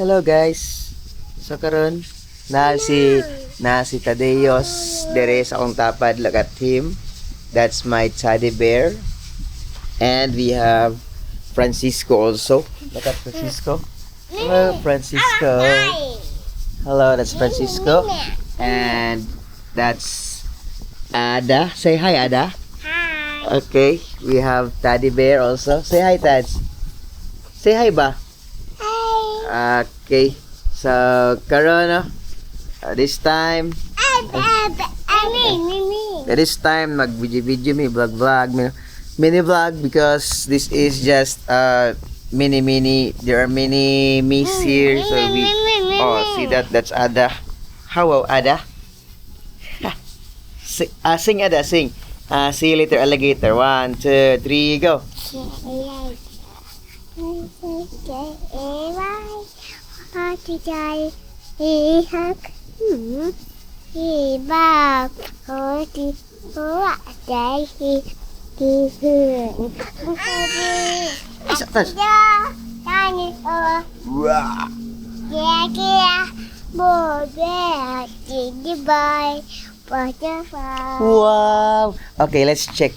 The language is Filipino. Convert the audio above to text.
Hello guys. So karon na si Tadeos dere sa akong tapad. Look at him. That's my teddy bear. And we have Francisco also. Look at Francisco. Hello Francisco. Hello, that's Francisco. And that's Ada. Say hi, Ada. Hi. Okay, we have Teddy Bear also. Say hi, Tads. Say hi ba? Hi. Okay, so karon this time this time mag-video mi vlog mini vlog because this is just mini there are mini me's here, so we see that's Ada. How Ada? Sing Ada, sing. See you later, alligator. 1, 2, 3, go. Isa, tas. Wow. Okay, let's check.